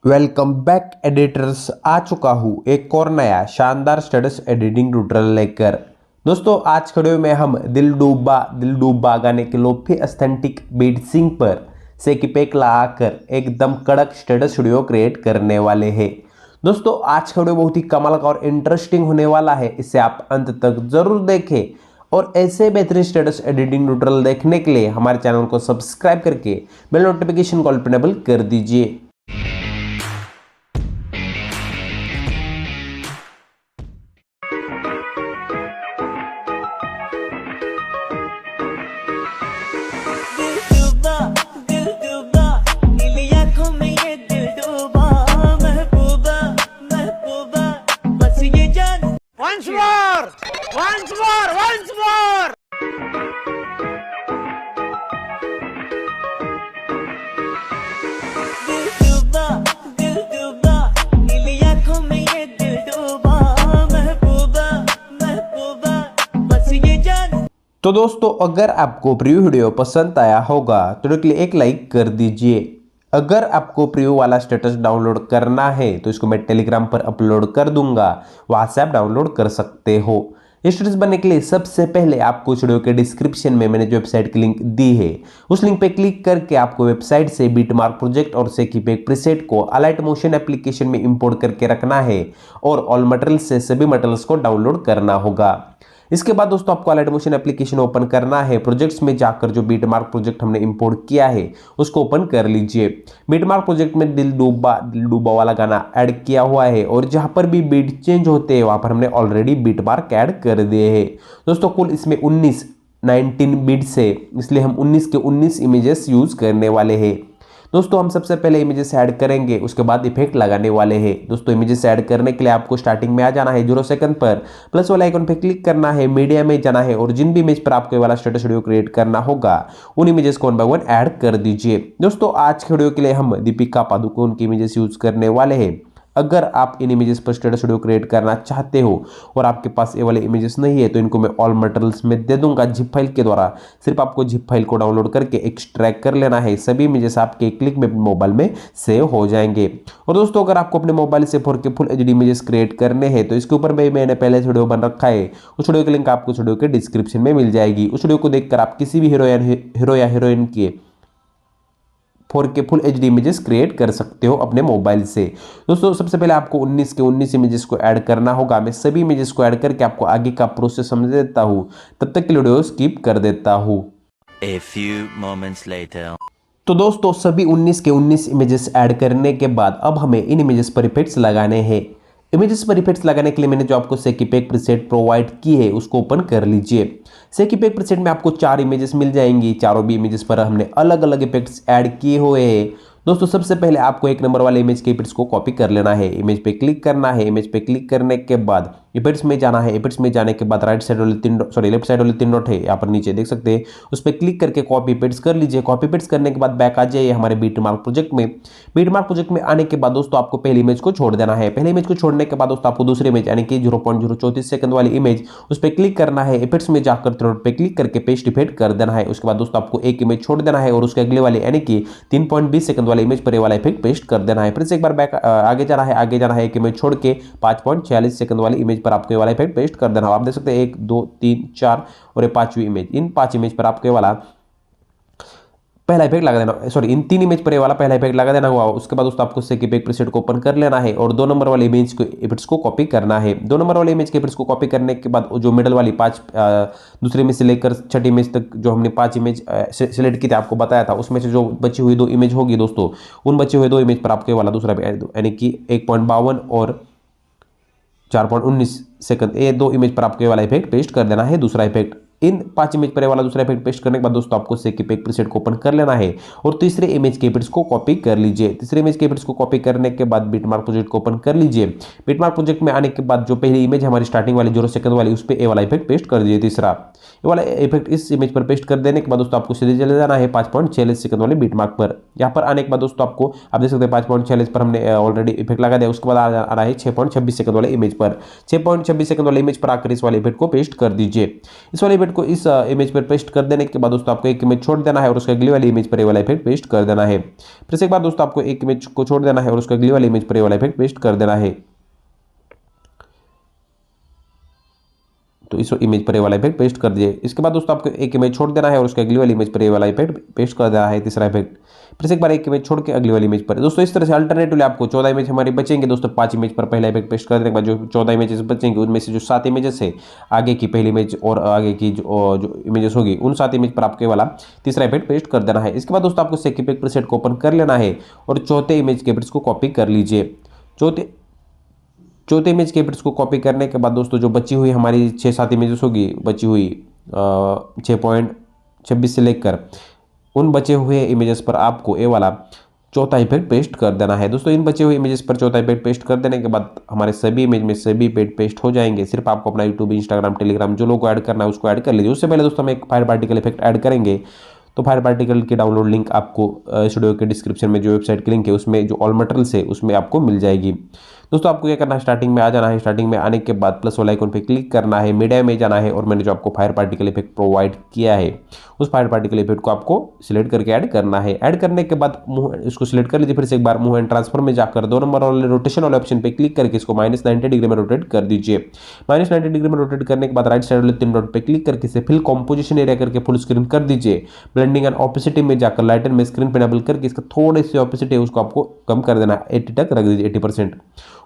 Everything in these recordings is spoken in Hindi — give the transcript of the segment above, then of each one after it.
Welcome back editors. आ चुका हूँ एक और नया शानदार स्टेटस एडिटिंग ट्यूटोरियल लेकर। दोस्तों आज खड़े में हम दिल डूबा गाने के लोफी अस्थेंटिक बीट सिंग पर से की पैक लगाकर एकदम कड़क स्टेटस वीडियो क्रिएट करने वाले हैं। दोस्तों आज का वीडियो बहुत ही कमाल का और इंटरेस्टिंग होने वाला है, इसे आप अंत तक जरूर देखें। और ऐसे बेहतरीन स्टेटस एडिटिंग ट्यूटोरियल देखने के लिए हमारे चैनल को सब्सक्राइब करके बेल नोटिफिकेशन को ऑल पर इनेबल कर दीजिए। दिल डूबा नीली आंखों में ये दिल डूबा महबूबा महबूबा बस ये जान once more दिल डूबा नीली आंखों में ये दिल डूबा महबूबा महबूबा बस ये जान। तो दोस्तों अगर आपको प्रीव्यू वीडियो पसंद आया होगा तो वीडियो के लिए एक लाइक कर दीजिए। अगर आपको प्रीव्यू वाला स्टेटस डाउनलोड करना है तो इसको मैं टेलीग्राम पर अपलोड कर दूंगा, वहां से आप डाउनलोड कर सकते हो। ये स्टेटस बनने के लिए सबसे पहले आपको इस वीडियो के डिस्क्रिप्शन में मैंने जो वेबसाइट की लिंक दी है उस लिंक पे क्लिक करके आपको वेबसाइट से बीटमार्क प्रोजेक्ट और से की एक प्रीसेट को अलाइट मोशन एप्लीकेशन में इंपोर्ट करके रखना है और ऑल मटेरियल से सभी मटेरियल्स को डाउनलोड करना होगा। इसके बाद दोस्तों आपको अलाइट मोशन एप्लीकेशन ओपन करना है। प्रोजेक्ट्स में जाकर जो बीटमार्क प्रोजेक्ट हमने इंपोर्ट किया है उसको ओपन कर लीजिए। बीटमार्क प्रोजेक्ट में दिल डूबा वाला गाना ऐड किया हुआ है और जहां पर भी बीट चेंज होते हैं वहां पर हमने ऑलरेडी बीटमार्क ऐड कर दिए हैं। दोस्तों कुल इसमें 19 बीट्स है, इसलिए हम 19 के 19 इमेजेस यूज करने वाले हैं। दोस्तों हम सबसे पहले इमेजेस ऐड करेंगे, उसके बाद इफेक्ट लगाने वाले हैं। दोस्तों इमेजेस ऐड करने के लिए आपको स्टार्टिंग में आ जाना है 0 सेकंड पर, प्लस वाला आइकन पे क्लिक करना है, मीडिया में जाना है और जिन भी इमेज पर आपको ये वाला स्टेटस वीडियो क्रिएट करना होगा उन इमेजेस को 1 बाय 1 ऐड कर दीजिए। दोस्तों आज के वीडियो के लिए हम दीपिका पादुकोण की इमेजेस यूज करने वाले हैं। अगर आप इन इमेजेस पर स्टेटस वीडियो क्रिएट करना चाहते हो और आपके पास ये वाले इमेजेस नहीं है तो इनको मैं ऑल मटेरियल्स में दे दूंगा जिप फाइल के द्वारा। सिर्फ आपको जिप फाइल को डाउनलोड करके एक्सट्रैक्ट कर लेना है, सभी इमेजेस आपके क्लिक में मोबाइल में सेव हो जाएंगे। और दोस्तों अगर आपको अपने मोबाइल से 4K full HD images create करने हैं तो इसके ऊपर मैंने पहले से वीडियो बन रखा है, उस वीडियो की लिंक आपको उस वीडियो के डिस्क्रिप्शन में मिल जाएगी। उस वीडियो को देखकर आप किसी भी हीरो या हीरोइन के 4K full HD images create कर सकते हो अपने मोबाइल से। दोस्तों सबसे पहले आपको 19 के 19 इमेजेस को ऐड करना होगा। मैं सभी इमेजेस को ऐड करके आपको आगे का प्रोसेस समझ देता हूँ, तब तक के वीडियो स्किप कर देता हूँ। A few moments later. तो दोस्तों सभी 19 के 19 इमेजेस ऐड करने के बाद अब हमें इन इमेजेस पर इफेक्ट्स लगाने हैं। इमेजेस पर इफेक्ट्स लगाने के लिए मैंने जो आपको सेकीपैक प्रीसेट प्रोवाइड की है उसको ओपन कर लीजिए। सेकीपैक प्रीसेट में आपको 4 इमेजेस मिल जाएंगी, चारों भी इमेजेस पर हमने अलग अलग इफेक्ट्स ऐड किए हुए हैं। दोस्तों सबसे पहले आपको 1 नंबर वाले इमेज के इफेक्ट्स को कॉपी कर लेना है। इमेज पे क्लिक करना है, इमेज पे क्लिक करने के बाद इफेक्ट्स में जाना है। इफेक्ट्स में जाने के बाद लेफ्ट साइड वाले 3 डॉट है यहाँ पर नीचे देख सकते हैं, उस पर क्लिक करके कॉपी पेस्ट कर लीजिए। कॉपी पेस्ट करने के बाद बैक आ जाइए हमारे बीटमार्क प्रोजेक्ट में। बीटमार्क प्रोजेक्ट में आने के बाद दोस्तों आपको पहली इमेज को छोड़ देना है। पहले इमेज को छोड़ने के बाद दोस्तों आपको दूसरी इमेज यानी कि 0.034 सेकंड वाली इमेज उस पर क्लिक करना है। इफेक्ट्स में जाकर 3 डॉट पे क्लिक करके पेस्ट इफेक्ट कर देना है। उसके बाद दोस्तों आपको एक इमेज छोड़ देना है और उसके अगले वाले यानी कि 3.20 सेकंड वाले इमेज पर वाला इफेक्ट पेस्ट कर देना है। फिर से एक बार बैक आगे जाना है, एक इमेज छोड़ के 5.46 सेकंड वाली इमेज पर आपको वाला इफेक्ट पेस्ट कर देना। आप देख सकते हैं 1 2 3 4 और ये 5वीं इमेज, इन 5 इमेज पर आपको वाला पहला इफेक्ट लगा देना, सॉरी इन 3 इमेज पर ये वाला पहला इफेक्ट लगा देना हुआ। उसके बाद दोस्तों आपको सेकीपैक प्रीसेट को ओपन कर लेना है और 2 नंबर वाले इमेज को इफेक्ट्स को कॉपी करना है। 2 नंबर वाले इमेज के इफेक्ट्स को कॉपी करने के बाद जो मिडल वाली 5 दूसरी इमेज से लेकर छठी इमेज तक जो हमने 5 इमेज सिलेक्ट की थी आपको बताया था, उसमें से जो बची हुई 2 इमेज होगी दोस्तों उन बची हुई 2 इमेज पर आपके वाला दूसरा यानी कि 1.52 और 4.19 सेकंड ये 2 इमेज पर आपको वाला इफेक्ट पेस्ट कर देना है। दूसरा इफेक्ट इन 5 इमेज पर वाला दूसरा इफेक्ट पेस्ट करने के बाद दोस्तों आपको सेकीपैक प्रीसेट को ओपन कर लेना है और तीसरे इमेज के इफेक्ट्स को कॉपी कर लीजिए। तीसरे इमेज के इफेक्ट्स को कॉपी करने के बाद बीटमार्क प्रोजेक्ट को ओपन कर लीजिए। बीटमार्क प्रोजेक्ट में आने के बाद जो पहली इमेज हमारी स्टार्टिंग वाली 0 सेकंड वाली उस पर ए वाला इफेक्ट पेस्ट कर दीजिए। तीसरा ये वाला इफेक्ट इस इमेज पर पेस्ट कर देने के बाद दोस्तों आपको सीधे चले जाना है 5.46 सेकंड वाले बीटमार्क पर। यहाँ पर आने के बाद दोस्तों आपको आप देख सकते हैं 5.46 पर हमने ऑलरेडी इफेक्ट लगा दिया। उसके बाद आ रहा है 6.26 सेकंड वाले इमेज पर। 6.26 सेकंड वाले इमेज पर आकर इस वाले इफेक्ट को पेस्ट कर दीजिए। इस वाले इफेक्ट इफेक्ट को इस इमेज पर पेस्ट कर देने के बाद दोस्तों आपको एक इमेज छोड़ देना है और उसके अगली वाली इमेज पर ये वाला इफेक्ट पेस्ट कर देना है। फिर से एक बार दोस्तों आपको एक इमेज को छोड़ देना है और उसके अगली वाली इमेज पर ये वाला इफेक्ट पेस्ट कर देना है। तो इस इमेज पर ये वाला इफेक्ट पेस्ट कर दीजिए। इसके बाद दोस्तों आपको एक इमेज छोड़ देना है और उसके अगली वाली इमेज पर ये वाला इफेक्ट पेस्ट कर देना है, तीसरा इफेक्ट। फिर से एक बार एक इमेज छोड़ के अगली वाली इमेज पर। दोस्तों इस तरह से अल्टरनेटिवली आपको 14 इमेज हमारी बचेंगे दोस्तों। 5 इमेज पर पहला इफेक्ट पेस्ट कर देने के बाद जो 14 इमेजेस बचेंगे उनमें से जो 7 इमेजेस है आगे की पहली इमेज और आगे की जो इमेजेस होगी उन 7 इमेज पर आपके वाला तीसरा इफेक्ट पेस्ट कर देना है। इसके बाद दोस्तों आपको सेक इफेक्ट प्रीसेट को ओपन कर लेना है और चौथे इमेज के इफेक्ट्स को कॉपी कर लीजिए। चौथे इमेज के इफेक्ट्स को कॉपी करने के बाद दोस्तों जो बची हुई हमारी 6-7 इमेजेस होगी, बची हुई 6.26 से लेकर उन बचे हुए इमेजेस पर आपको ये वाला चौथा इफेक्ट पेस्ट कर देना है। दोस्तों इन बचे हुए इमेजेस पर चौथा इफेक्ट पेस्ट कर देने के बाद हमारे सभी इमेज में सभी इफेक्ट पेस्ट हो जाएंगे। सिर्फ आपको अपना यूट्यूब, इंस्टाग्राम, टेलीग्राम जो लोगो ऐड करना है उसको ऐड कर लीजिए। उससे पहले दोस्तों हम एक फायर पार्टिकल इफेक्ट ऐड करेंगे। तो फायर पार्टिकल की डाउनलोड लिंक आपको इस वीडियो के डिस्क्रिप्शन में जो वेबसाइट की लिंक है उसमें जो ऑल मटेरियल्स है उसमें आपको मिल जाएगी। दोस्तों आपको क्या करना है, स्टार्टिंग में आ जाना है। स्टार्टिंग में आने के बाद प्लस वाला आइकन पे क्लिक करना है, मीडिया में जाना है और मैंने जो आपको फायर पार्टिकल इफेक्ट प्रोवाइड किया है उस फायर पार्टिकल इफेक्ट को आपको सिलेक्ट करके ऐड करना है। ऐड करने के बाद इसको सिलेक्ट कर लीजिए। फिर से एक बार मूव एंड ट्रांसफर में जाकर 2 नंबर वाले रोटेशन वाले ऑप्शन पे क्लिक करके इसको -90 डिग्री में रोटेट कर दीजिए। -90 डिग्री में रोटेट करने के बाद राइट साइड वाले 3 डॉट पे क्लिक करके इसे फिल कॉम्पोजिशन एरिया करके फुल स्क्रीन कर दीजिए। ब्लेंडिंग एंड ऑपेसिटी में जाकर लाइटन में स्क्रीन पे डबल करके इसका थोड़े से ऑपेसिटी है उसको आपको कम कर देना है, 80 तक रख दीजिए, 80%।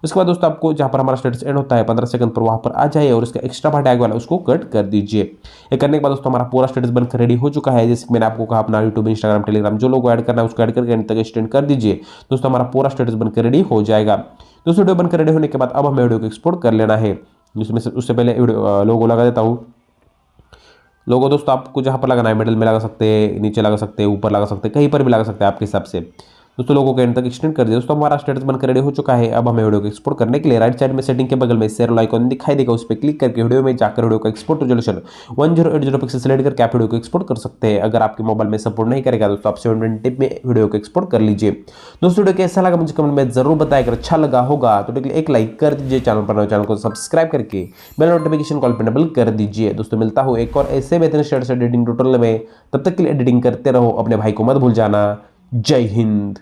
उसके बाद दोस्तों आपको जहां पर हमारा स्टेटस एंड होता है 15 सेकंड पर वहां पर आ जाइए और इसका एक्स्ट्रा पार्ट टैग वाला उसको कट कर दीजिए। ये करने के बाद दोस्तों हमारा पूरा स्टेटस बनकर रेडी हो चुका है। जैसे मैंने आपको कहा अपना यूट्यूब, इंस्टाग्राम, टेलीग्राम जो लोगो ऐड करना है उसको ऐड करके एंड तक एक्सटेंड कर दीजिए। दोस्तों हमारा पूरा स्टेटस बनकर रेडी हो जाएगा। दोस्तों वीडियो बनकर रेडी होने के बाद अब हमें वीडियो को एक्सपोर्ट कर लेना है। जिसमें उससे पहले लोगो लगा देता हूँ। लोगो दोस्तों आपको जहाँ पर लगाना है, मिडिल में लगा सकते हैं, नीचे लगा सकते हैं, ऊपर लगा सकते हैं, कहीं पर भी लगा सकते हैं आपके हिसाब से। दोस्तों लोगों को एंड तक एक्सटेंड कर दिया। दोस्तों हमारा स्टेटस बनकर रेडी हो चुका है। अब हमें वीडियो को एक्सपोर्ट करने के लिए राइट साइड में सेटिंग के बगल में शेयर आइकन दिखाई देगा, उस पर क्लिक करके वीडियो में जाकर वीडियो का एक्सपोर्ट रेजोल्यूशन 1080 पिक्सल सेलेक्ट करके आप वीडियो को एक्सपोर्ट कर सकते हैं। अगर आपके मोबाइल में सपोर्ट नहीं करेगा दोस्तों आप 720p में वीडियो को एक्सपोर्ट कर लीजिए। दोस्तों वीडियो कैसा लगा मुझे कमेंट में जरूर बताएं। अगर अच्छा लगा होगा तो एक लाइक कर दीजिए, चैनल को सब्सक्राइब करके बेल नोटिफिकेशन कॉल पर एनेबल कर दीजिए। दोस्तों मिलता हूँ एक और ऐसे बेहतरीन स्टेटस एडिटिंग ट्यूटोरियल में। तब तक के लिए एडिटिंग करते रहो, अपने भाई को मत भूल जाना। जय हिंद।